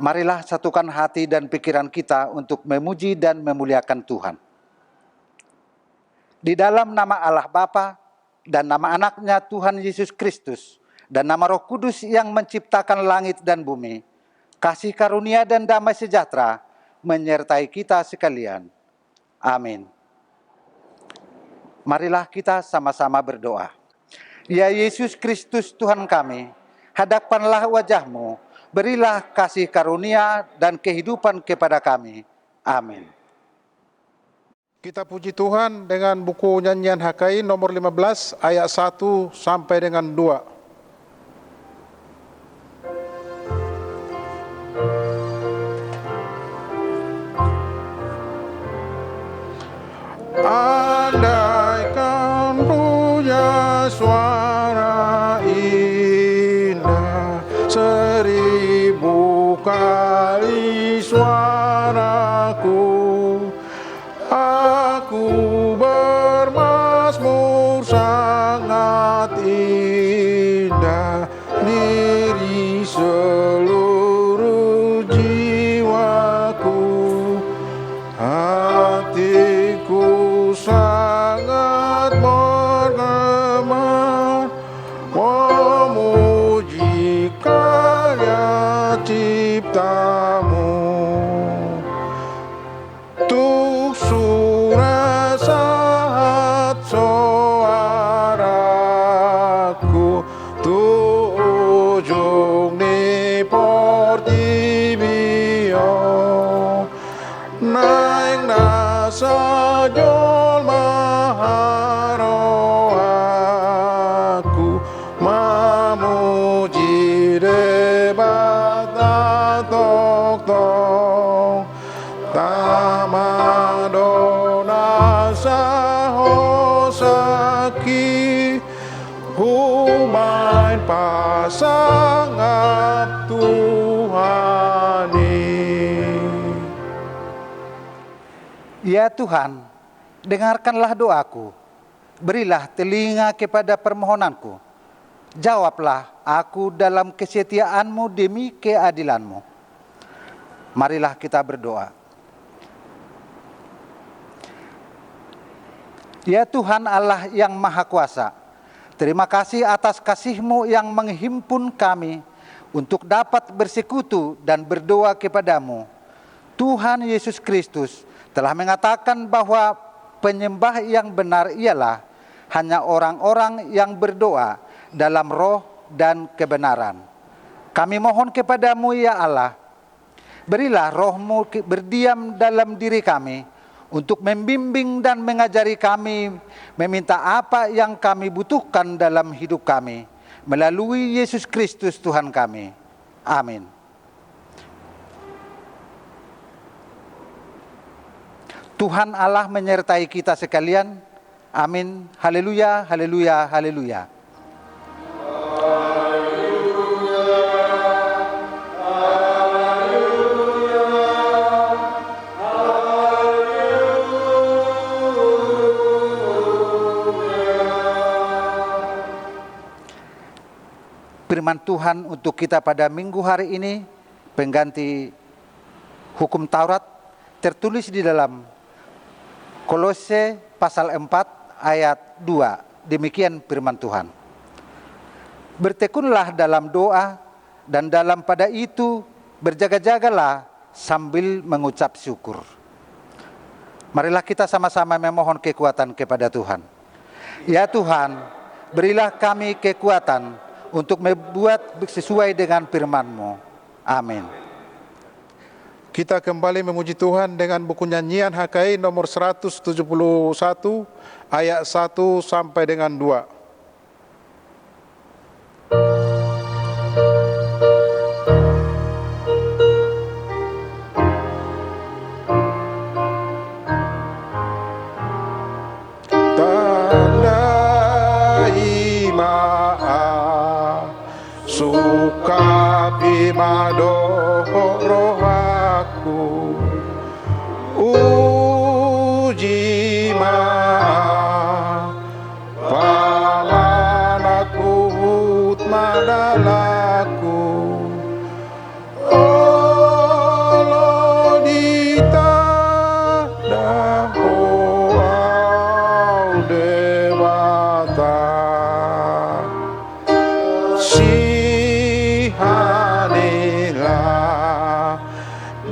Marilah satukan hati dan pikiran kita untuk memuji dan memuliakan Tuhan. Di dalam nama Allah Bapa dan nama anaknya Tuhan Yesus Kristus dan nama Roh Kudus yang menciptakan langit dan bumi, kasih karunia dan damai sejahtera menyertai kita sekalian. Amin. Marilah kita sama-sama berdoa. Ya Yesus Kristus Tuhan kami, hadapkanlah wajah-Mu, berilah kasih karunia dan kehidupan kepada kami. Amin. Kita puji Tuhan dengan buku nyanyian HKI nomor 15 ayat 1 sampai dengan 2. Andaikan punya suara indah 1000 kali suaraku, aku bermazmur sangat indah diri seluruh jiwaku. Hatiku sangat bergema memuji karya ciptamu. Tuk surat saat suaraku, tuk ujung ni portibio, naik nasa jol maharo aku, memuji debat tok-tok. Tamadona sahosaki humain pasangap Tuhani. Ya Tuhan, dengarkanlah doaku, berilah telinga kepada permohonanku. Jawablah aku dalam kesetiaan-Mu demi keadilan-Mu. Marilah kita berdoa. Ya Tuhan Allah yang Maha Kuasa, terima kasih atas kasih-Mu yang menghimpun kami untuk dapat bersekutu dan berdoa kepada-Mu. Tuhan Yesus Kristus telah mengatakan bahwa penyembah yang benar ialah hanya orang-orang yang berdoa dalam roh dan kebenaran. Kami mohon kepada-Mu ya Allah, berilah roh-Mu berdiam dalam diri kami untuk membimbing dan mengajari kami meminta apa yang kami butuhkan dalam hidup kami, melalui Yesus Kristus Tuhan kami. Amin. Tuhan Allah menyertai kita sekalian. Amin. Haleluya, haleluya, haleluya. Firman Tuhan untuk kita pada minggu hari ini, pengganti hukum Taurat, tertulis di dalam Kolose pasal 4 ayat 2. Demikian firman Tuhan. Bertekunlah dalam doa dan dalam pada itu berjaga-jagalah sambil mengucap syukur. Marilah kita sama-sama memohon kekuatan kepada Tuhan. Ya Tuhan, berilah kami kekuatan untuk membuat sesuai dengan firman-Mu. Amin. Kita kembali memuji Tuhan dengan buku nyanyian HKI nomor 171 ayat 1 sampai dengan 2. Tandai maaf suka bimadoh rohaku uji maaf pamanakut madalaku oh kasihanilah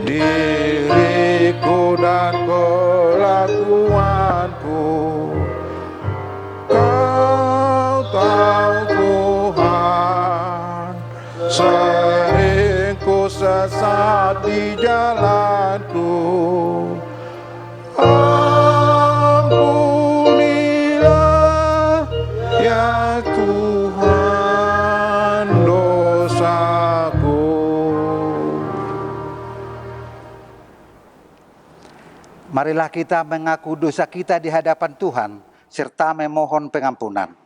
diriku dan kelakuanku. Kau tahu Tuhan, sering ku sesat di jalanku. Ampunilah ya Tuhan dosaku. Marilah kita mengaku dosa kita di hadapan Tuhan, serta memohon pengampunan.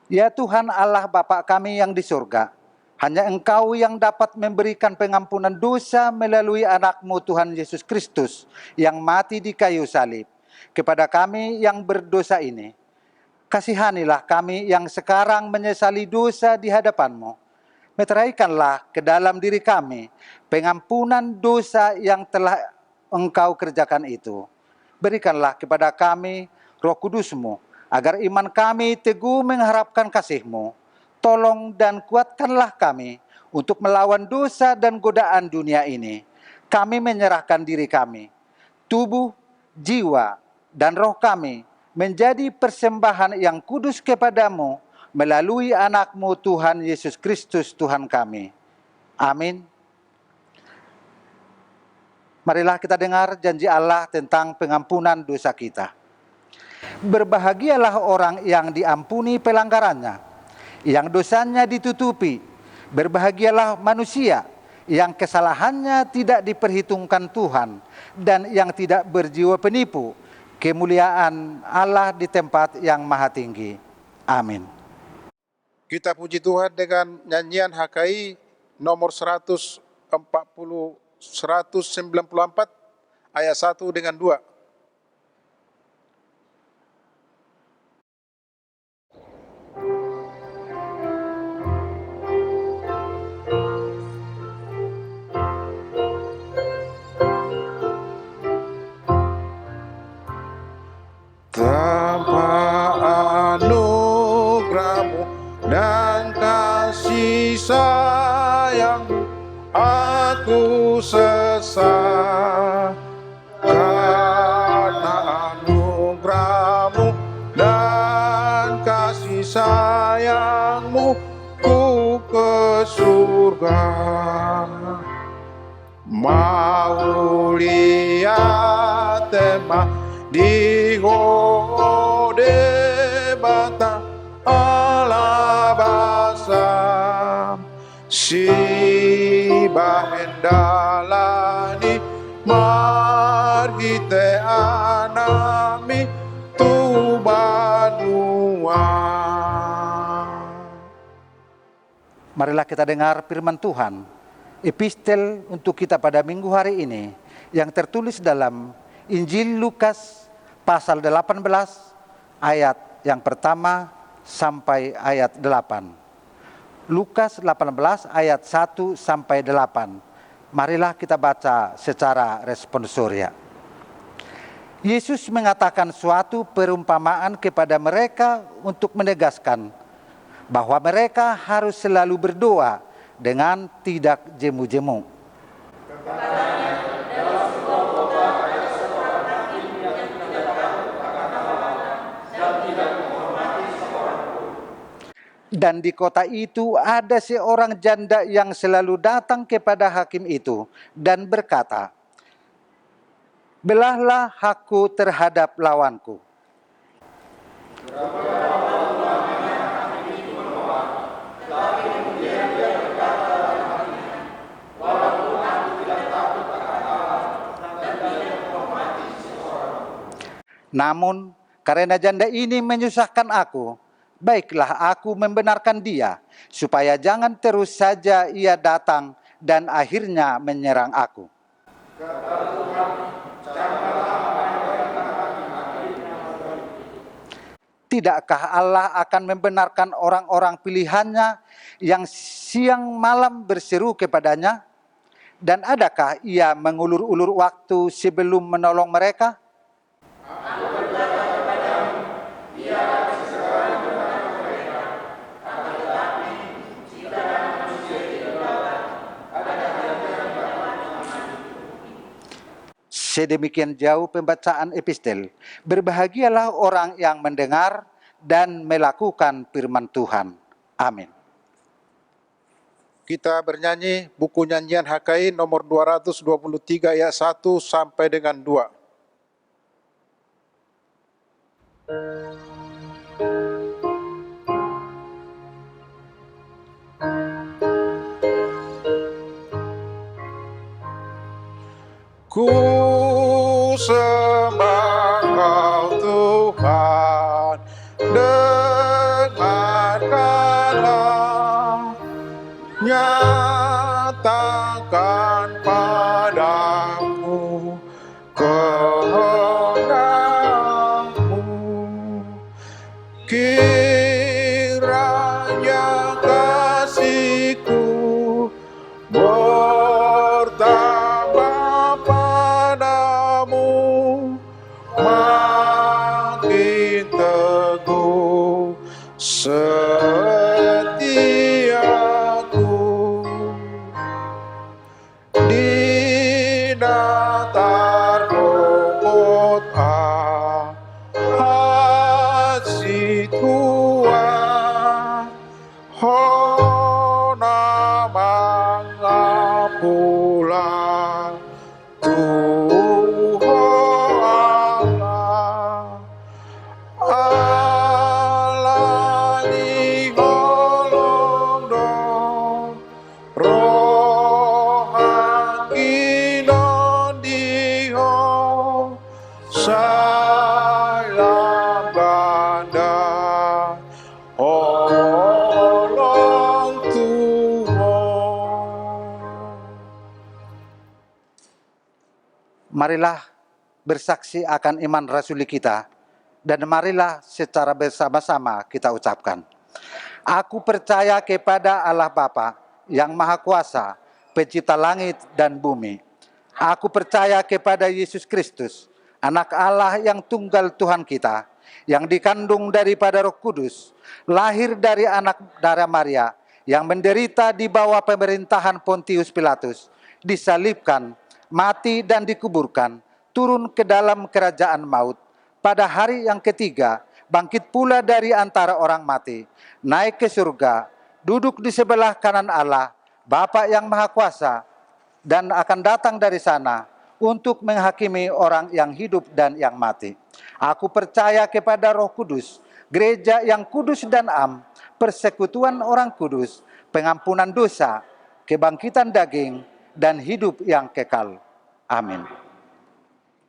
Ya Tuhan Allah Bapa kami yang di surga, hanya Engkau yang dapat memberikan pengampunan dosa melalui anak-Mu Tuhan Yesus Kristus yang mati di kayu salib. Kepada kami yang berdosa ini, kasihanilah kami yang sekarang menyesali dosa di hadapan-Mu. Meteraikanlah ke dalam diri kami pengampunan dosa yang telah Engkau kerjakan itu. Berikanlah kepada kami Roh Kudus-Mu, agar iman kami teguh mengharapkan kasih-Mu. Tolong dan kuatkanlah kami untuk melawan dosa dan godaan dunia ini. Kami menyerahkan diri kami, tubuh, jiwa, dan roh kami menjadi persembahan yang kudus kepadamu melalui anak-Mu Tuhan Yesus Kristus Tuhan kami. Amin. Marilah kita dengar janji Allah tentang pengampunan dosa kita. Berbahagialah orang yang diampuni pelanggarannya, yang dosanya ditutupi. Berbahagialah manusia yang kesalahannya tidak diperhitungkan Tuhan, dan yang tidak berjiwa penipu. Kemuliaan Allah di tempat yang maha tinggi. Amin. Kita puji Tuhan dengan nyanyian HKI nomor 194 ayat 1 dengan 2. Tanpa anugerah-Mu dan kasih sayang-Mu, aku sesat. Karena anugerah-Mu dan kasih sayang-Mu, ku ke surga. Mau lihat tema di hode bata alabasam si bahendalani margite anami tu banua. Marilah kita dengar firman Tuhan, epistel untuk kita pada minggu hari ini, yang tertulis dalam Injil Lukas pasal 18 ayat yang pertama sampai ayat 8. Lukas 18 ayat 1 sampai 8. Marilah kita baca secara responsoria. Yesus mengatakan suatu perumpamaan kepada mereka untuk menegaskan bahwa mereka harus selalu berdoa dengan tidak jemu-jemu. Dan di kota itu ada seorang janda yang selalu datang kepada hakim itu dan berkata, "Belahlah hakku terhadap lawanku." Namun karena janda ini menyusahkan aku, baiklah aku membenarkan dia, supaya jangan terus saja ia datang dan akhirnya menyerang aku. Tidakkah Allah akan membenarkan orang-orang pilihannya yang siang malam berseru kepadanya? Dan adakah ia mengulur-ulur waktu sebelum menolong mereka? Sedemikian jauh pembacaan epistel. Berbahagialah orang yang mendengar dan melakukan firman Tuhan. Amin. Kita bernyanyi buku nyanyian HKI nomor 223 ayat 1 sampai dengan 2. Ku sembah Kau Tuhan, dengarkanlah, nyatakan padaku kehendak-Mu. Kiranya kasih-Ku bertambah padamu, makin teguh setiaku. Di datar rumput hati kuat, namanya pula Tuhan Allah. Allah di holong dong, rohan kinon di ho, salam ganda, holong Tuhan. Marilah bersaksi akan iman rasuli kita, dan marilah secara bersama-sama kita ucapkan. Aku percaya kepada Allah Bapa yang Maha Kuasa, pencipta langit dan bumi. Aku percaya kepada Yesus Kristus, anak Allah yang tunggal Tuhan kita, yang dikandung daripada Roh Kudus, lahir dari anak darah Maria, yang menderita di bawah pemerintahan Pontius Pilatus, disalibkan, mati dan dikuburkan, turun ke dalam kerajaan maut. Pada hari yang ketiga, bangkit pula dari antara orang mati, naik ke surga, duduk di sebelah kanan Allah, Bapa yang Maha Kuasa, dan akan datang dari sana untuk menghakimi orang yang hidup dan yang mati. Aku percaya kepada Roh Kudus, gereja yang kudus dan am, persekutuan orang kudus, pengampunan dosa, kebangkitan daging, dan hidup yang kekal. Amin.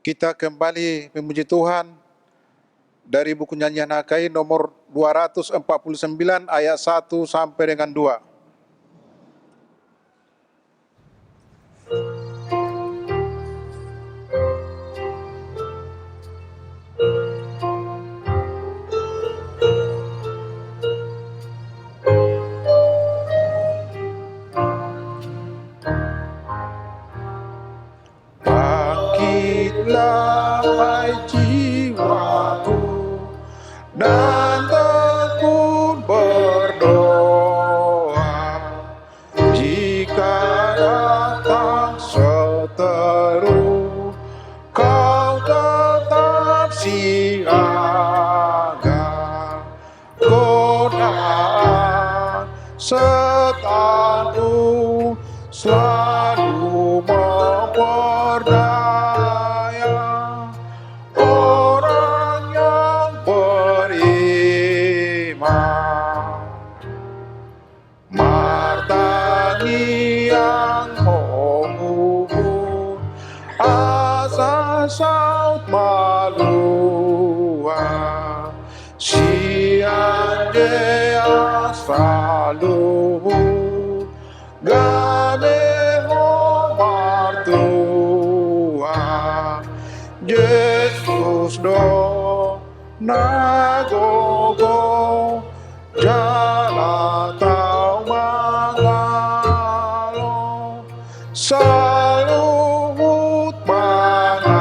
Kita kembali memuji Tuhan dari buku nyanyian HKI nomor 249 ayat 1 sampai dengan 2. Bangkitlah hai jiwaku, dan tekun berdoa, jika datang seteru, kau tetap siaga. Godaan setanmu selalu memperdaya orang yang beriman. Martani yang mengukur asa saut malua, sian dia selalu gameho martua, Yesus do nagogo jala tau mangalo, salut mangago.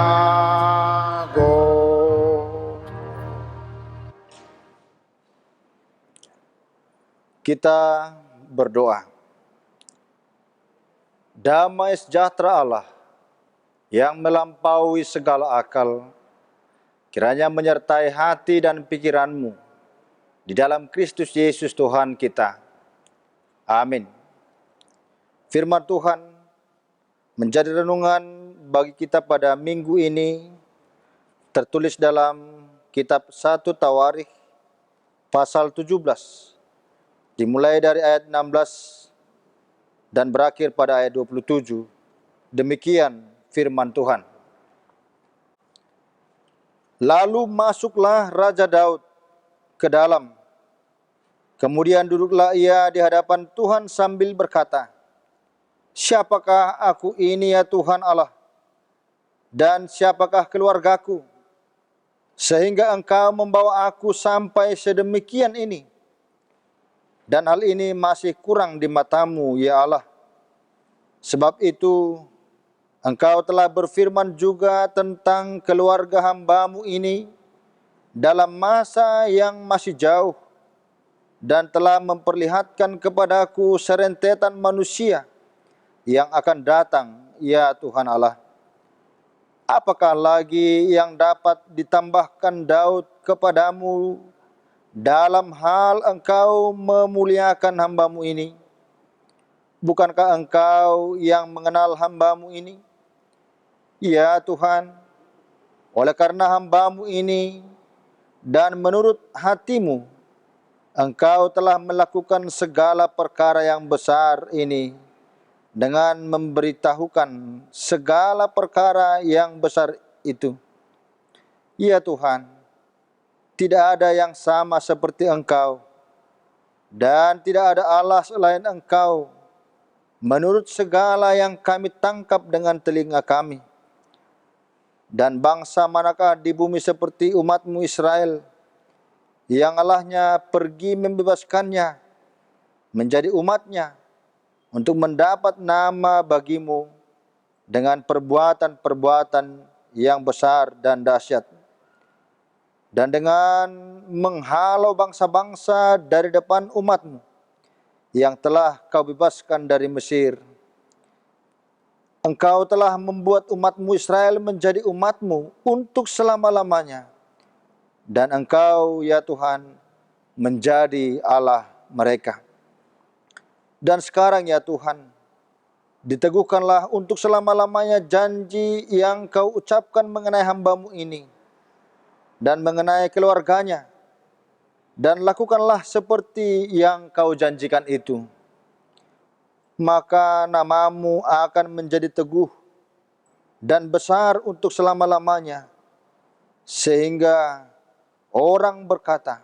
Kita berdoa. Damai sejahtera Allah yang melampaui segala akal, kiranya menyertai hati dan pikiranmu di dalam Kristus Yesus Tuhan kita. Amin. Firman Tuhan menjadi renungan bagi kita pada minggu ini tertulis dalam kitab 1 Tawarikh pasal 17, dimulai dari ayat 16 dan berakhir pada ayat 27. Demikian firman Tuhan. Lalu masuklah Raja Daud ke dalam. Kemudian duduklah ia di hadapan Tuhan sambil berkata, "Siapakah aku ini ya Tuhan Allah? Dan siapakah keluargaku? Sehingga Engkau membawa aku sampai sedemikian ini. Dan hal ini masih kurang di mata-Mu ya Allah. Sebab itu Engkau telah berfirman juga tentang keluarga hamba-Mu ini dalam masa yang masih jauh, dan telah memperlihatkan kepadaku serentetan manusia yang akan datang, ya Tuhan Allah. Apakah lagi yang dapat ditambahkan Daud kepadamu dalam hal Engkau memuliakan hamba-Mu ini? Bukankah Engkau yang mengenal hamba-Mu ini? Ya Tuhan, oleh karena hamba-Mu ini dan menurut hati-Mu, Engkau telah melakukan segala perkara yang besar ini dengan memberitahukan segala perkara yang besar itu. Ya Tuhan, tidak ada yang sama seperti Engkau, dan tidak ada Allah selain Engkau, menurut segala yang kami tangkap dengan telinga kami. Dan bangsa manakah di bumi seperti umat-Mu Israel, yang Allahnya pergi membebaskannya menjadi umat-Nya untuk mendapat nama bagi-Mu dengan perbuatan-perbuatan yang besar dan dahsyat, dan dengan menghalau bangsa-bangsa dari depan umat-Mu yang telah Kau bebaskan dari Mesir. Engkau telah membuat umat-Mu Israel menjadi umat-Mu untuk selama-lamanya. Dan Engkau, ya Tuhan, menjadi Allah mereka. Dan sekarang, ya Tuhan, diteguhkanlah untuk selama-lamanya janji yang Kau ucapkan mengenai hamba-Mu ini dan mengenai keluarganya. Dan lakukanlah seperti yang Kau janjikan itu. Maka nama-Mu akan menjadi teguh dan besar untuk selama-lamanya, sehingga orang berkata,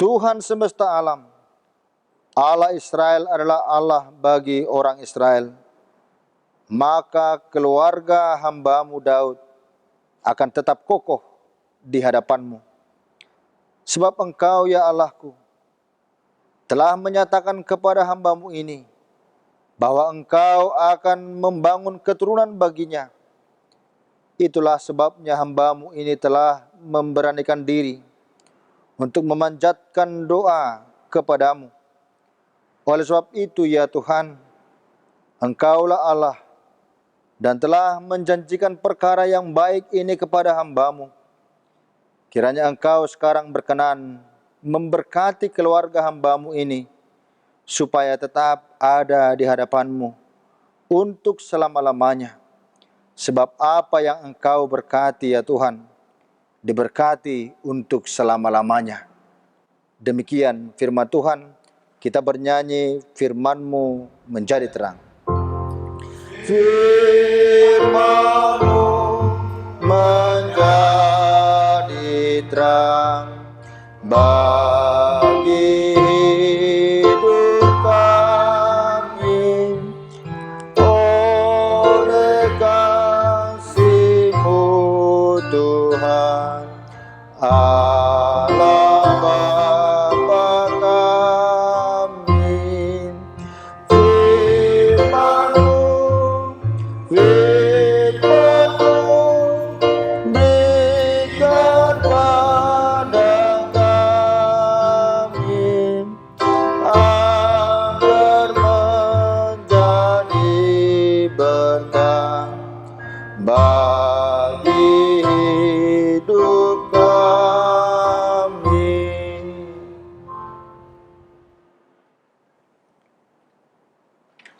Tuhan semesta alam, Allah Israel adalah Allah bagi orang Israel. Maka keluarga hamba-Mu Daud akan tetap kokoh di hadapan-Mu. Sebab Engkau, ya Allahku, telah menyatakan kepada hamba-Mu ini bahwa Engkau akan membangun keturunan baginya. Itulah sebabnya hamba-Mu ini telah memberanikan diri untuk memanjatkan doa kepadamu. Oleh sebab itu, ya Tuhan, Engkaulah Allah dan telah menjanjikan perkara yang baik ini kepada hamba-Mu. Kiranya Engkau sekarang berkenan memberkati keluarga hamba-Mu ini, supaya tetap ada di hadapan-Mu untuk selama-lamanya. Sebab apa yang Engkau berkati, ya Tuhan, diberkati untuk selama-lamanya. Demikian firman Tuhan, kita bernyanyi firman-Mu menjadi terang. Firman-Mu menjadi terang bagi hidup kami, oleh kasih-Mu Tuhan Allah Bapa kami. Firman-Mu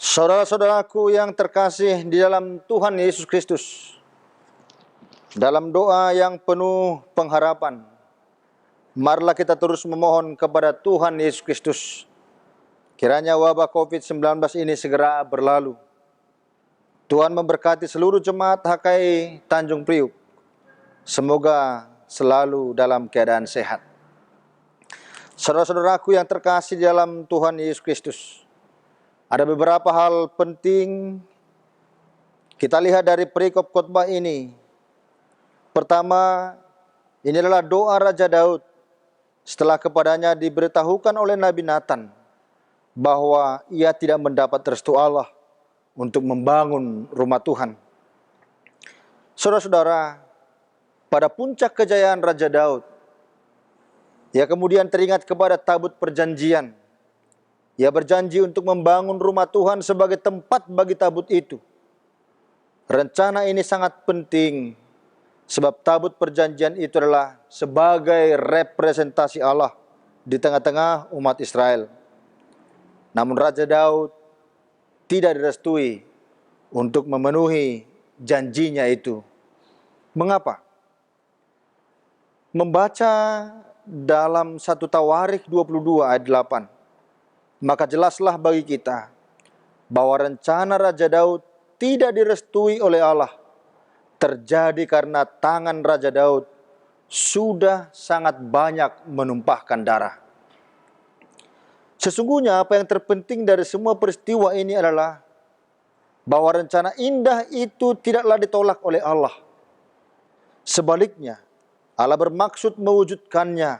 Saudara-saudaraku yang terkasih di dalam Tuhan Yesus Kristus, dalam doa yang penuh pengharapan, marilah kita terus memohon kepada Tuhan Yesus Kristus, kiranya wabah COVID-19 ini segera berlalu. Tuhan memberkati seluruh jemaat HKI Tanjung Priuk. Semoga selalu dalam keadaan sehat. Saudara-saudaraku yang terkasih di dalam Tuhan Yesus Kristus, ada beberapa hal penting kita lihat dari perikop khotbah ini. Pertama, ini adalah doa Raja Daud setelah kepadanya diberitahukan oleh Nabi Nathan bahwa ia tidak mendapat restu Allah untuk membangun rumah Tuhan. Saudara-saudara, pada puncak kejayaan Raja Daud, ia kemudian teringat kepada tabut perjanjian. Ia berjanji untuk membangun rumah Tuhan sebagai tempat bagi tabut itu. Rencana ini sangat penting, sebab tabut perjanjian itu adalah sebagai representasi Allah di tengah-tengah umat Israel. Namun Raja Daud tidak direstui untuk memenuhi janjinya itu. Mengapa? Membaca dalam 1 Tawarikh 22 ayat 8, maka jelaslah bagi kita bahwa rencana Raja Daud tidak direstui oleh Allah terjadi karena tangan Raja Daud sudah sangat banyak menumpahkan darah. Sesungguhnya apa yang terpenting dari semua peristiwa ini adalah bahwa rencana indah itu tidaklah ditolak oleh Allah. Sebaliknya, Allah bermaksud mewujudkannya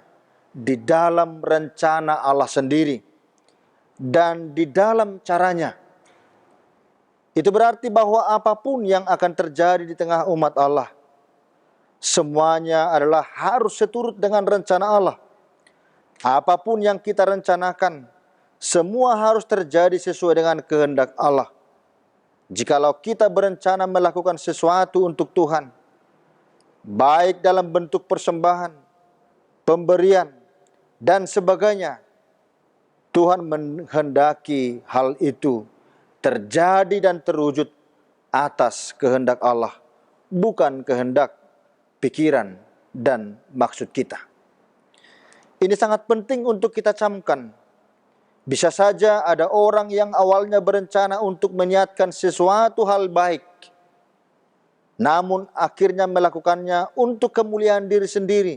di dalam rencana Allah sendiri dan di dalam caranya. Itu berarti bahwa apapun yang akan terjadi di tengah umat Allah, semuanya adalah harus seturut dengan rencana Allah. Apapun yang kita rencanakan, semua harus terjadi sesuai dengan kehendak Allah. Jikalau kita berencana melakukan sesuatu untuk Tuhan, baik dalam bentuk persembahan, pemberian, dan sebagainya, Tuhan menghendaki hal itu terjadi dan terwujud atas kehendak Allah, bukan kehendak, pikiran, dan maksud kita. Ini sangat penting untuk kita camkan. Bisa saja ada orang yang awalnya berencana untuk meniatkan sesuatu hal baik, namun akhirnya melakukannya untuk kemuliaan diri sendiri.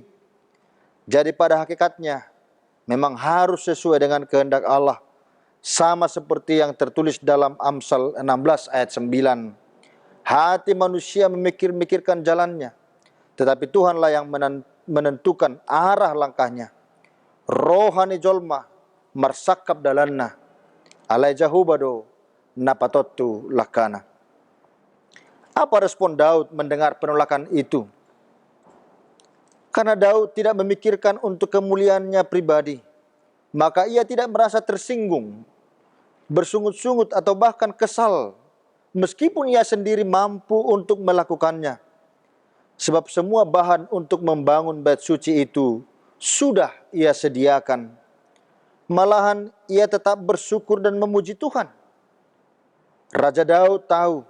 Jadi pada hakikatnya, memang harus sesuai dengan kehendak Allah. Sama seperti yang tertulis dalam Amsal 16 ayat 9. Hati manusia memikir-mikirkan jalannya, tetapi Tuhanlah yang menentukan arah langkahnya. Rohani jolma marsakap dalanna, alai jahubado napatotu lakana. Apa respon Daud mendengar penolakan itu? Karena Daud tidak memikirkan untuk kemuliaannya pribadi, maka ia tidak merasa tersinggung, bersungut-sungut atau bahkan kesal, meskipun ia sendiri mampu untuk melakukannya. Sebab semua bahan untuk membangun bait suci itu sudah ia sediakan. Malahan ia tetap bersyukur dan memuji Tuhan. Raja Daud tahu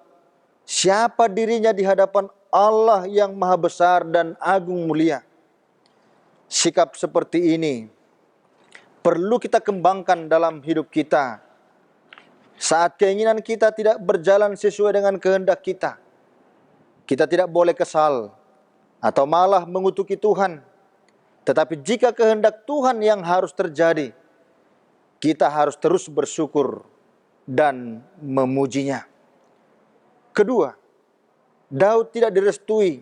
siapa dirinya di hadapan Allah yang maha besar dan agung mulia. Sikap seperti ini perlu kita kembangkan dalam hidup kita. Saat keinginan kita tidak berjalan sesuai dengan kehendak kita, kita tidak boleh kesal atau malah mengutuki Tuhan. Tetapi jika kehendak Tuhan yang harus terjadi, kita harus terus bersyukur dan memujinya. Kedua, Daud tidak direstui,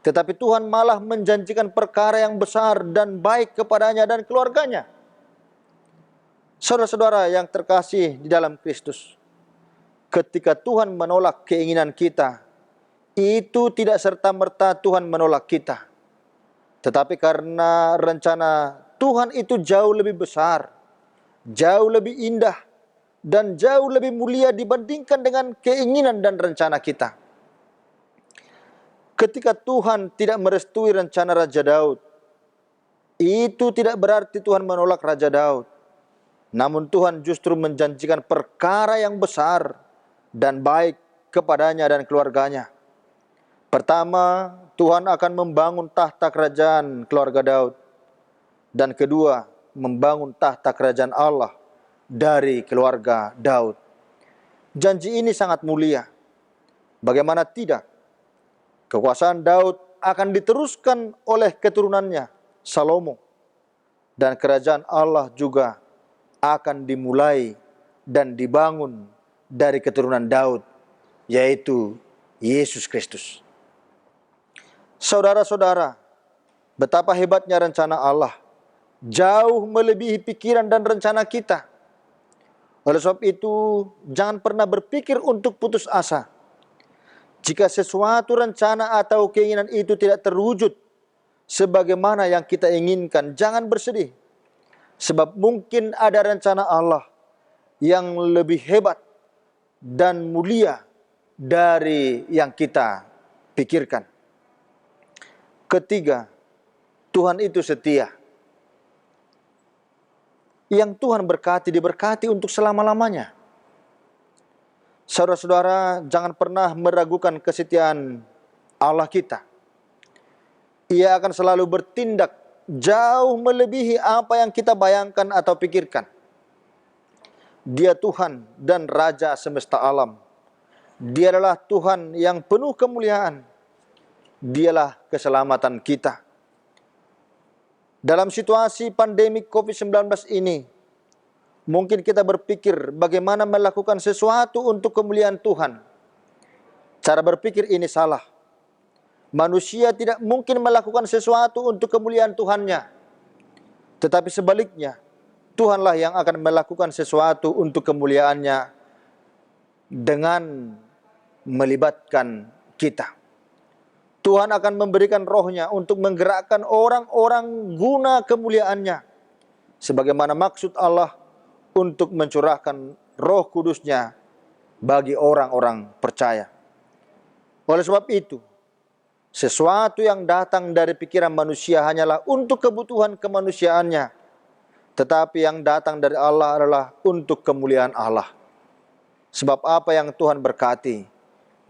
tetapi Tuhan malah menjanjikan perkara yang besar dan baik kepadanya dan keluarganya. Saudara-saudara yang terkasih di dalam Kristus, ketika Tuhan menolak keinginan kita, itu tidak serta-merta Tuhan menolak kita. Tetapi karena rencana Tuhan itu jauh lebih besar, jauh lebih indah, dan jauh lebih mulia dibandingkan dengan keinginan dan rencana kita. Ketika Tuhan tidak merestui rencana Raja Daud, itu tidak berarti Tuhan menolak Raja Daud. namun Tuhan justru menjanjikan perkara yang besar dan baik kepadanya dan keluarganya. Pertama, Tuhan akan membangun tahta kerajaan keluarga Daud. Dan kedua, membangun tahta kerajaan Allah dari keluarga Daud. Janji ini sangat mulia. Bagaimana tidak? Kekuasaan Daud akan diteruskan oleh keturunannya, Salomo. Dan kerajaan Allah juga akan dimulai dan dibangun dari keturunan Daud, yaitu Yesus Kristus. Saudara-saudara, betapa hebatnya rencana Allah, jauh melebihi pikiran dan rencana kita. Oleh sebab itu, jangan pernah berpikir untuk putus asa. Jika sesuatu rencana atau keinginan itu tidak terwujud sebagaimana yang kita inginkan, jangan bersedih. Sebab mungkin ada rencana Allah yang lebih hebat dan mulia dari yang kita pikirkan. Ketiga, Tuhan itu setia. Yang Tuhan berkati, diberkati untuk selama-lamanya. Saudara-saudara, jangan pernah meragukan kesetiaan Allah kita. Ia akan selalu bertindak jauh melebihi apa yang kita bayangkan atau pikirkan. Dia Tuhan dan Raja semesta alam. Dia adalah Tuhan yang penuh kemuliaan. Dialah keselamatan kita. Dalam situasi pandemi COVID-19 ini, mungkin kita berpikir bagaimana melakukan sesuatu untuk kemuliaan Tuhan. Cara berpikir ini salah. Manusia tidak mungkin melakukan sesuatu untuk kemuliaan Tuhannya. Tetapi sebaliknya, Tuhanlah yang akan melakukan sesuatu untuk kemuliaannya dengan melibatkan kita. Tuhan akan memberikan rohnya untuk menggerakkan orang-orang guna kemuliaannya. Sebagaimana maksud Allah untuk mencurahkan Roh Kudusnya bagi orang-orang percaya. Oleh sebab itu, sesuatu yang datang dari pikiran manusia hanyalah untuk kebutuhan kemanusiaannya. Tetapi yang datang dari Allah adalah untuk kemuliaan Allah. Sebab apa yang Tuhan berkati,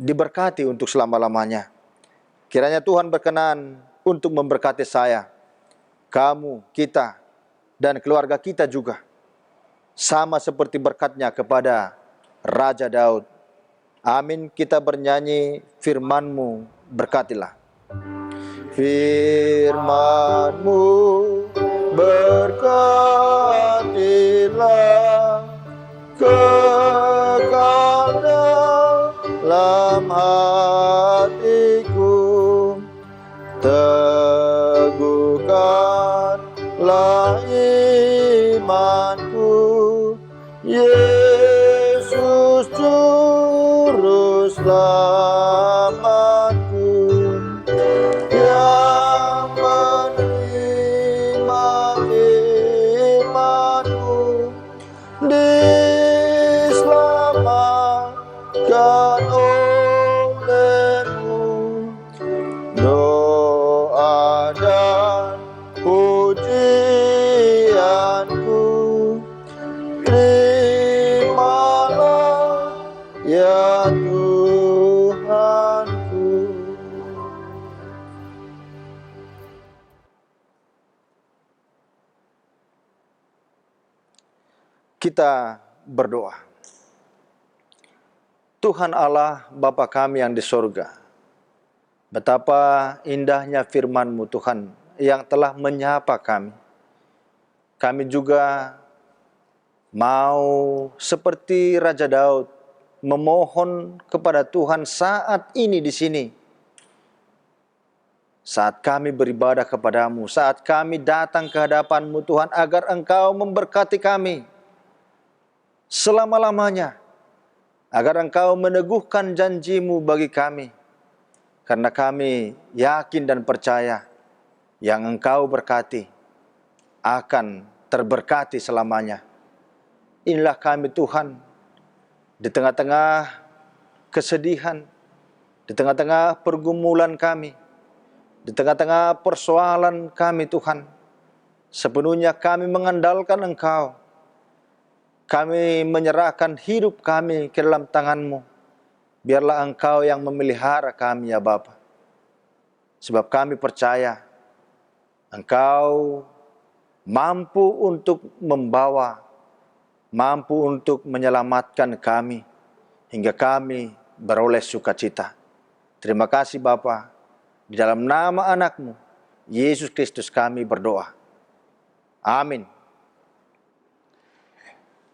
diberkati untuk selama-lamanya. Kiranya Tuhan berkenan untuk memberkati saya, kamu, kita, dan keluarga kita juga. Sama seperti berkat-Nya kepada Raja Daud. Amin. Kita bernyanyi firman-Mu berkatilah. Firman-Mu berkatilah, kekal dalam hatiku, teguhkanlah imanku, Yesus Juru Selamatku, yang menerima imanku, diselamatkan oleh-Mu. Doa dan pujianku terimalah ya Tuhanku. Kita berdoa. Tuhan Allah Bapa kami yang di sorga, betapa indahnya firman-Mu Tuhan yang telah menyapa kami. Kami juga mau seperti Raja Daud memohon kepada Tuhan saat ini di sini. Saat kami beribadah kepada-Mu, saat kami datang ke hadapan-Mu Tuhan, agar Engkau memberkati kami selama-lamanya, agar Engkau meneguhkan janji-Mu bagi kami. Karena kami yakin dan percaya yang Engkau berkati akan terberkati selamanya. Inilah kami Tuhan, di tengah-tengah kesedihan, di tengah-tengah pergumulan kami, di tengah-tengah persoalan kami Tuhan, sepenuhnya kami mengandalkan Engkau. Kami menyerahkan hidup kami ke dalam tangan-Mu. Biarlah Engkau yang memelihara kami ya Bapa. Sebab kami percaya Engkau mampu untuk membawa, mampu untuk menyelamatkan kami, hingga kami beroleh sukacita. Terima kasih Bapa. Di dalam nama anak-Mu, Yesus Kristus kami berdoa. Amin.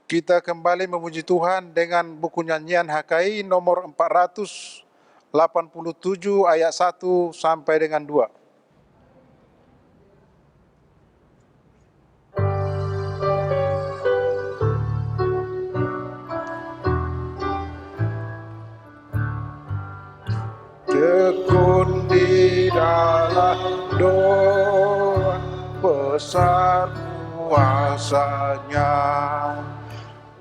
Kita kembali memuji Tuhan dengan buku nyanyian HKI nomor 487 ayat 1 sampai dengan 2. Tekun di dalam doa, besar kuasanya.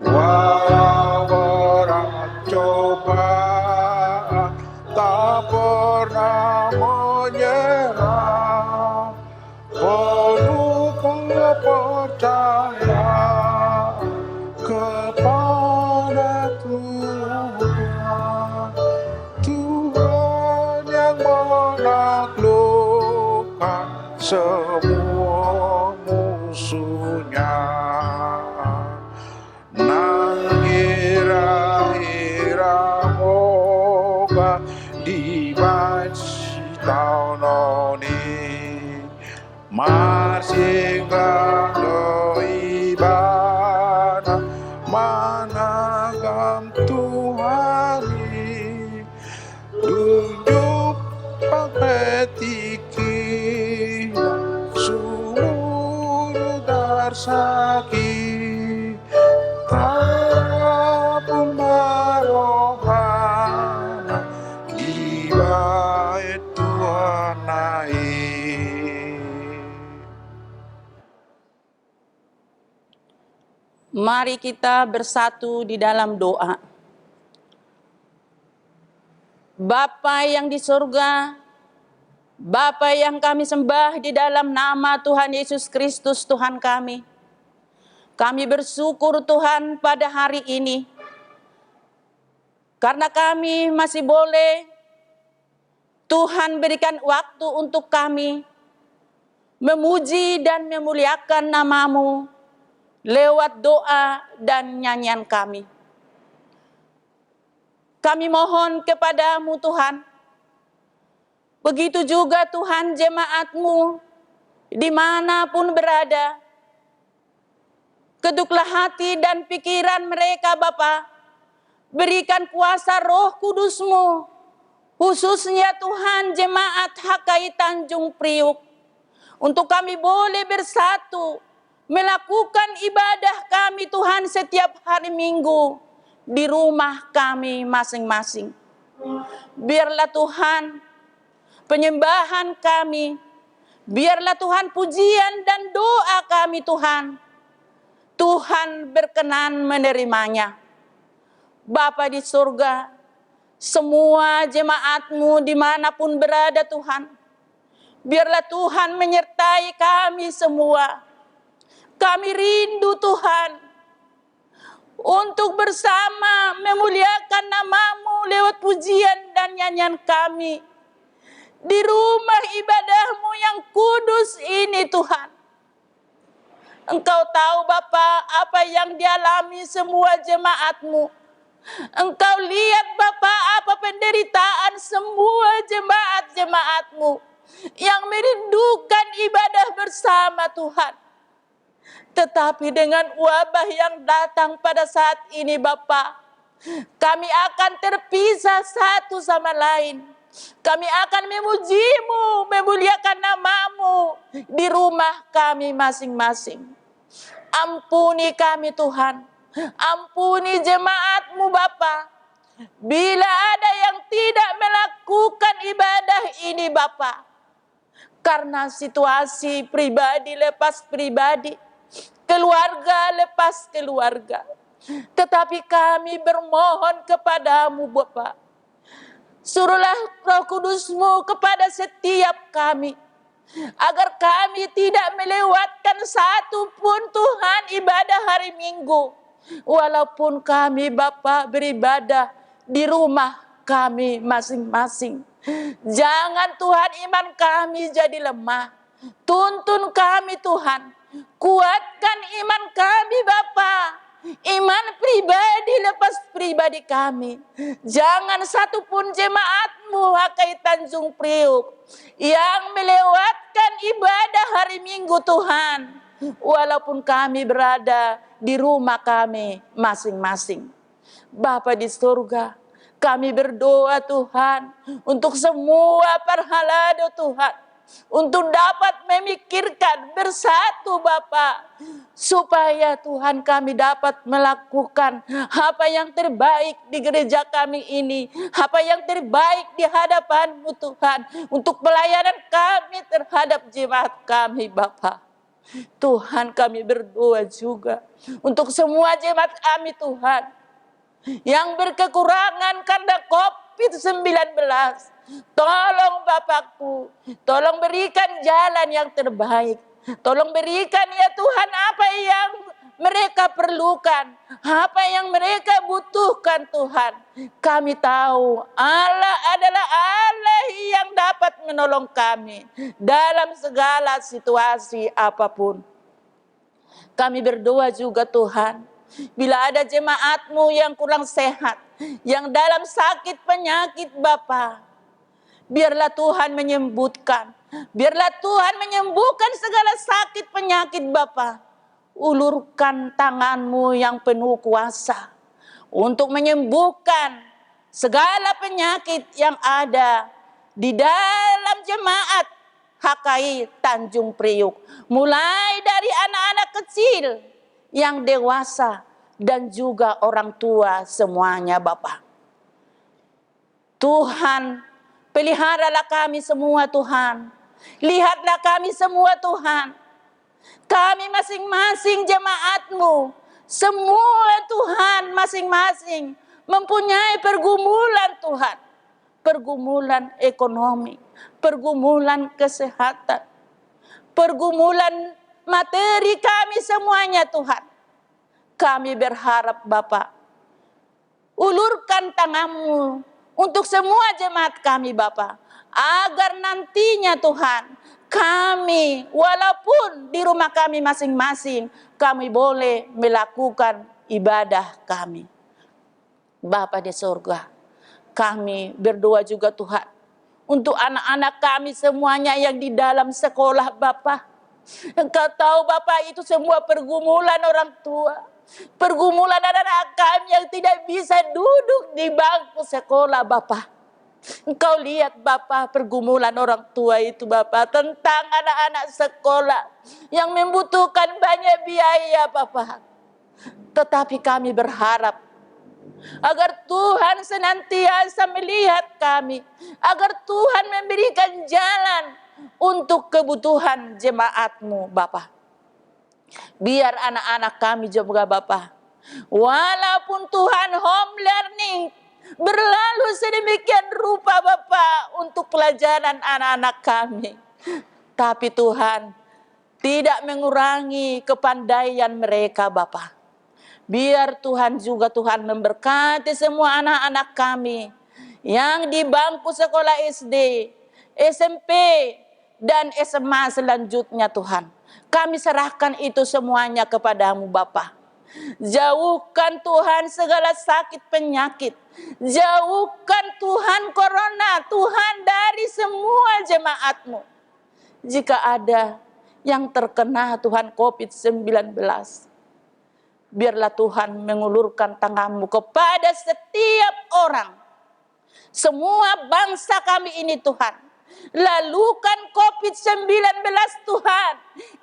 Walau berat cobaan, tak pernah menyerah. Penuh kepercayaan kepada Tuhan. Tuhan yang menaklukkan semua musuhnya. Nang-ira-ira moga dibaci tahun ini, masih gak ibadah managam Tuhan ini. Tunjuk paketiki sumur darsaki, tapun marohana di bait Tuhan naik. Mari kita bersatu di dalam doa. Bapa yang di surga, Bapa yang kami sembah di dalam nama Tuhan Yesus Kristus Tuhan kami. Kami bersyukur Tuhan pada hari ini, karena kami masih boleh Tuhan berikan waktu untuk kami memuji dan memuliakan nama-Mu lewat doa dan nyanyian kami. Kami mohon kepada-Mu Tuhan, begitu juga Tuhan jemaat-Mu dimanapun berada, keduklah hati dan pikiran mereka Bapa, berikan kuasa Roh Kudus-Mu, khususnya Tuhan jemaat HKI Tanjung Priuk, untuk kami boleh bersatu, melakukan ibadah kami Tuhan setiap hari Minggu, di rumah kami masing-masing. Biarlah Tuhan penyembahan kami, biarlah Tuhan pujian dan doa kami Tuhan, Tuhan berkenan menerimanya. Bapa di surga, semua jemaat-Mu dimanapun berada Tuhan, biarlah Tuhan menyertai kami semua. Kami rindu Tuhan untuk bersama memuliakan nama-Mu lewat pujian dan nyanyian kami di rumah ibadah-Mu yang kudus ini Tuhan. Engkau tahu Bapa apa yang dialami semua jemaat-Mu. Engkau lihat Bapa apa penderitaan semua jemaat-jemaat-Mu yang merindukan ibadah bersama Tuhan. Tetapi dengan wabah yang datang pada saat ini Bapa, kami akan terpisah satu sama lain. Kami akan memuji-Mu, memuliakan nama-Mu di rumah kami masing-masing. Ampuni kami Tuhan, ampuni jemaat-Mu Bapa. Bila ada yang tidak melakukan ibadah ini Bapa, karena situasi pribadi lepas pribadi, keluarga lepas keluarga, tetapi kami bermohon kepada-Mu Bapa, suruhlah Roh Kudus-Mu kepada setiap kami, agar kami tidak melewatkan satu pun Tuhan ibadah hari Minggu, Walaupun kami Bapa beribadah di rumah kami masing-masing, jangan Tuhan iman kami jadi lemah. Tuntun kami Tuhan, kuatkan iman kami Bapa. Iman pribadi lepas pribadi kami. Jangan satupun jemaat-Mu HKI Tanjung Priok yang melewatkan ibadah hari Minggu Tuhan, walaupun kami berada di rumah kami masing-masing. Bapa di surga, kami berdoa Tuhan untuk semua perhalado Tuhan, untuk dapat memikirkan bersatu Bapa, supaya Tuhan kami dapat melakukan apa yang terbaik di gereja kami ini, apa yang terbaik di hadapan-Mu Tuhan, untuk pelayanan kami terhadap jemaat kami Bapa. Tuhan kami berdoa juga untuk semua jemaat kami Tuhan, yang berkekurangan karena COVID-19. Tolong Bapakku, tolong berikan jalan yang terbaik. Tolong berikan ya Tuhan apa yang mereka perlukan, apa yang mereka butuhkan Tuhan. Kami tahu Allah adalah Allah yang dapat menolong kami dalam segala situasi apapun. Kami berdoa juga Tuhan, bila ada jemaat-Mu yang kurang sehat, yang dalam sakit penyakit Bapa, biarlah Tuhan menyembuhkan. Biarlah Tuhan menyembuhkan segala sakit penyakit Bapa. Ulurkan tangan-Mu yang penuh kuasa untuk menyembuhkan segala penyakit yang ada di dalam jemaat HKI Tanjung Priok. Mulai dari anak-anak kecil, yang dewasa, dan juga orang tua semuanya Bapa. Tuhan, peliharalah kami semua Tuhan. Lihatlah kami semua Tuhan. Kami masing-masing jemaat-Mu, semua Tuhan masing-masing mempunyai pergumulan Tuhan. Pergumulan ekonomi, pergumulan kesehatan, pergumulan materi kami semuanya Tuhan. Kami berharap Bapa, ulurkan tangan-Mu untuk semua jemaat kami Bapa, agar nantinya Tuhan kami walaupun di rumah kami masing-masing, kami boleh melakukan ibadah kami. Bapa di surga, kami berdoa juga Tuhan untuk anak-anak kami semuanya yang di dalam sekolah Bapa. Engkau tahu Bapa, itu semua pergumulan orang tua, pergumulan anak-anak kami yang tidak bisa duduk di bangku sekolah Bapa. Engkau lihat Bapa pergumulan orang tua itu Bapa, tentang anak-anak sekolah yang membutuhkan banyak biaya Bapa. Tetapi kami berharap agar Tuhan senantiasa melihat kami, agar Tuhan memberikan jalan untuk kebutuhan jemaat-Mu Bapa. Biar anak-anak kami juga Bapa, walaupun Tuhan home learning berlalu sedemikian rupa Bapa untuk pelajaran anak-anak kami, tapi Tuhan tidak mengurangi kepandaian mereka Bapa. Biar Tuhan juga Tuhan memberkati semua anak-anak kami yang di bangku sekolah SD, SMP, dan SMA selanjutnya Tuhan. Kami serahkan itu semuanya kepadamu Bapa. Jauhkan Tuhan segala sakit penyakit. Jauhkan Tuhan corona Tuhan dari semua jemaat-Mu. Jika ada yang terkena Tuhan COVID-19, biarlah Tuhan mengulurkan tangan-Mu kepada setiap orang, semua bangsa kami ini Tuhan. Lalukan COVID-19 Tuhan,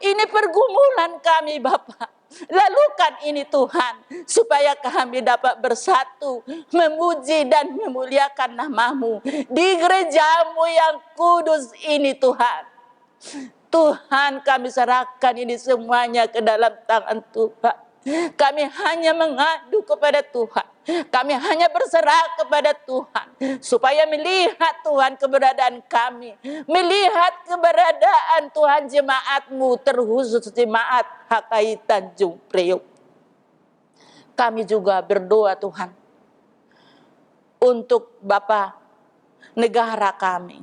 ini pergumulan kami Bapa. Lalukan ini Tuhan, supaya kami dapat bersatu memuji dan memuliakan nama-Mu di gereja-Mu yang kudus ini Tuhan. Tuhan, kami serahkan ini semuanya ke dalam tangan Tuhan. Kami hanya mengadu kepada Tuhan, kami hanya berserah kepada Tuhan, supaya melihat Tuhan keberadaan kami, melihat keberadaan Tuhan jemaat-Mu, terkhusus jemaat HKI Tanjung Priok. kami juga berdoa Tuhan untuk Bapa negara kami,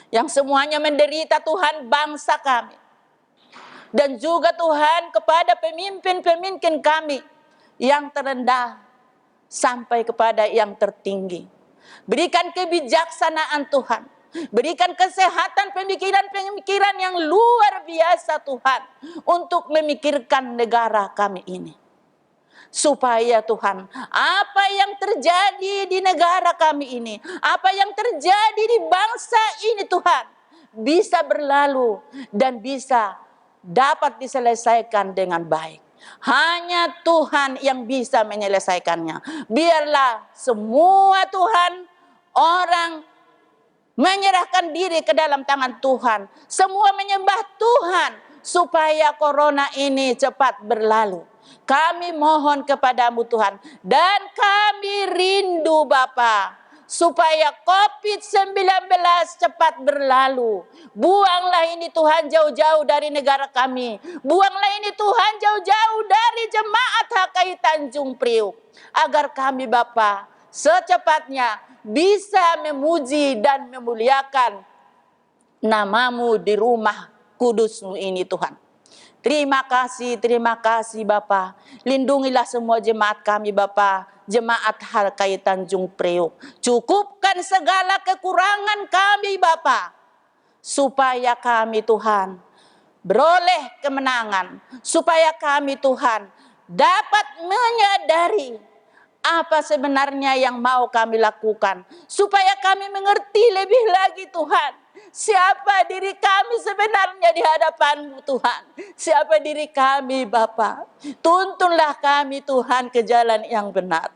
yang semuanya menderita Tuhan, bangsa kami. Dan juga Tuhan kepada pemimpin-pemimpin kami yang terendah sampai kepada yang tertinggi. Berikan kebijaksanaan Tuhan. Berikan kesehatan pemikiran-pemikiran yang luar biasa Tuhan untuk memikirkan negara kami ini. Supaya Tuhan, apa yang terjadi di negara kami ini, apa yang terjadi di bangsa ini Tuhan, bisa berlalu dan bisa dapat diselesaikan dengan baik. Hanya Tuhan yang bisa menyelesaikannya. Biarlah semua Tuhan, orang menyerahkan diri ke dalam tangan Tuhan. Semua menyembah Tuhan supaya corona ini cepat berlalu. Kami mohon kepadamu Tuhan, dan kami rindu Bapa, supaya COVID-19 cepat berlalu. Buanglah ini Tuhan jauh-jauh dari negara kami. Buanglah ini Tuhan jauh-jauh dari jemaat HKI Tanjung Priuk. Agar kami Bapa secepatnya bisa memuji dan memuliakan namamu di rumah kudusmu ini Tuhan. Terima kasih Bapa. Lindungilah semua jemaat kami Bapa, jemaat HKI Tanjung Priuk. Cukupkan segala kekurangan kami Bapa, supaya kami Tuhan beroleh kemenangan, supaya kami Tuhan dapat menyadari apa sebenarnya yang mau kami lakukan, supaya kami mengerti lebih lagi Tuhan, siapa diri kami sebenarnya di hadapan-Mu Tuhan. Siapa diri kami Bapa. Tuntunlah kami Tuhan ke jalan yang benar.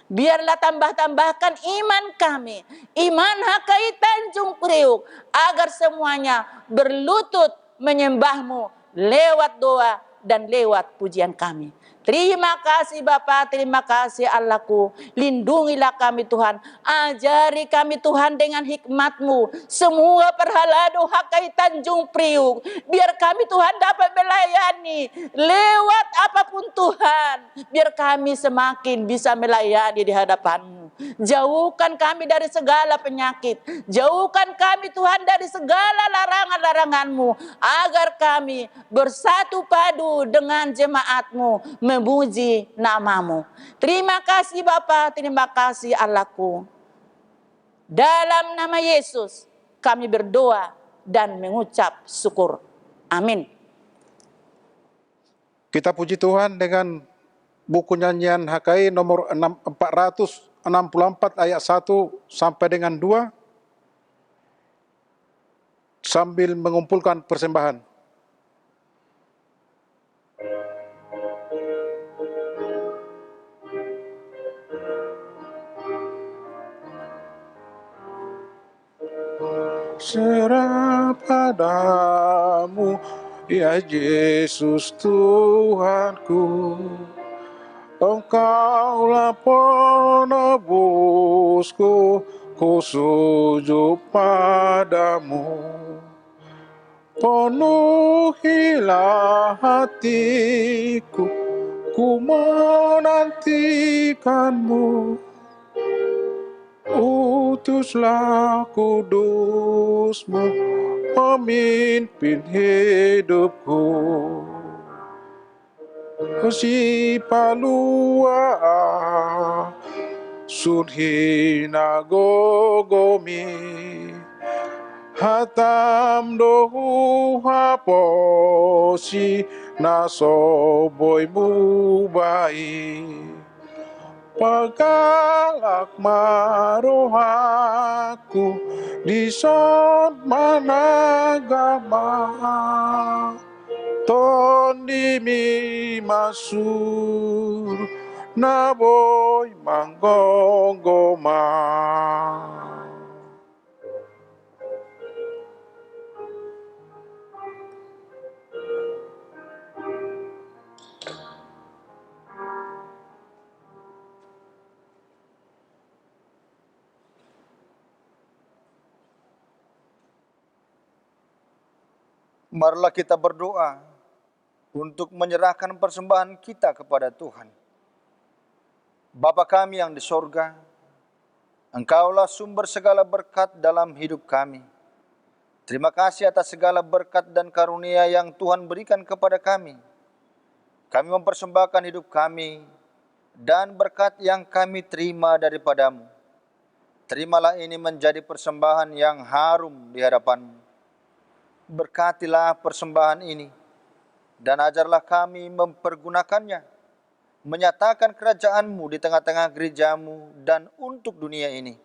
Biarlah tambahkan iman kami, iman HKI Tanjung Priuk, agar semuanya berlutut menyembah-Mu lewat doa dan lewat pujian kami. Terima kasih Bapa, terima kasih Allahku. Lindungilah kami Tuhan. Ajari kami Tuhan dengan hikmat-Mu semua perhalado HKI Tanjung Priuk. Biar kami Tuhan dapat melayani lewat apapun Tuhan. Biar kami semakin bisa melayani di hadapan-Mu. Jauhkan kami dari segala penyakit. Jauhkan kami Tuhan dari segala larangan-larangan-Mu. Agar kami bersatu padu dengan jemaat-Mu memuji namamu. Terima kasih Bapa, terima kasih Allahku. Dalam nama Yesus kami berdoa dan mengucap syukur. Amin. Kita puji Tuhan dengan buku nyanyian HKI nomor 464 ayat 1 sampai dengan 2 sambil mengumpulkan persembahan. Serah padamu, ya Yesus Tuhanku. Engkaulah penebusku, ku sujud padamu. Penuhilah hatiku, ku menantikanmu. Utuslah kudus-Mu, pemimpin hidupku. Si palua sunhina gogomi, hatam dohu haposi nasoboy mubai. Pagalak marohaku di son managama, tondi mi masur naboy manggogoma. Marilah kita berdoa untuk menyerahkan persembahan kita kepada Tuhan. Bapa kami yang di sorga, Engkaulah sumber segala berkat dalam hidup kami. Terima kasih atas segala berkat dan karunia yang Tuhan berikan kepada kami. Kami mempersembahkan hidup kami dan berkat yang kami terima daripadamu. Terimalah ini menjadi persembahan yang harum di hadapan-Mu. Berkatilah persembahan ini dan ajarlah kami mempergunakannya, menyatakan kerajaan-Mu di tengah-tengah gereja-Mu dan untuk dunia ini.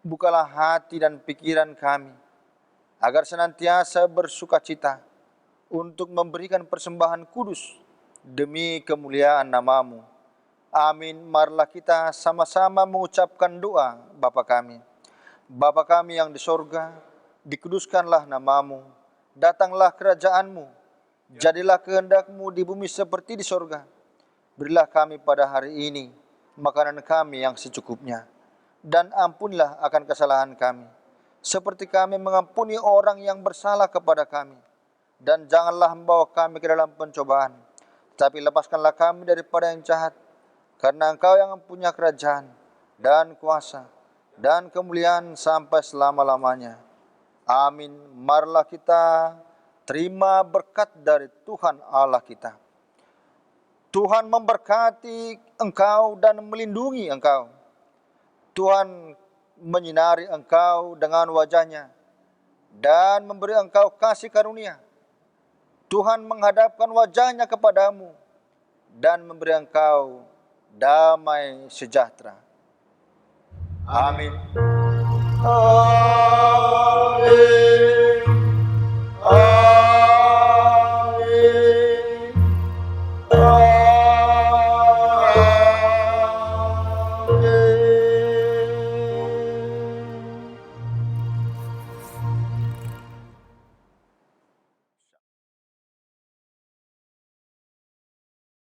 Bukalah hati dan pikiran kami, agar senantiasa bersukacita untuk memberikan persembahan kudus demi kemuliaan nama-Mu. Amin. Marilah kita sama-sama mengucapkan doa Bapa kami. Bapa kami yang di sorga, dikuduskanlah nama-Mu, datanglah kerajaan-Mu, jadilah kehendak-Mu di bumi seperti di sorga. Berilah kami pada hari ini makanan kami yang secukupnya, dan ampunilah akan kesalahan kami, seperti kami mengampuni orang yang bersalah kepada kami. Dan janganlah membawa kami ke dalam pencobaan, tapi lepaskanlah kami daripada yang jahat, karena Engkau yang mempunyai kerajaan, dan kuasa, dan kemuliaan sampai selama-lamanya. Amin. Marilah kita terima berkat dari Tuhan Allah kita. Tuhan memberkati engkau dan melindungi engkau. Tuhan menyinari engkau dengan wajah-Nya dan memberi engkau kasih karunia. Tuhan menghadapkan wajah-Nya kepadamu dan memberi engkau damai sejahtera. Amin.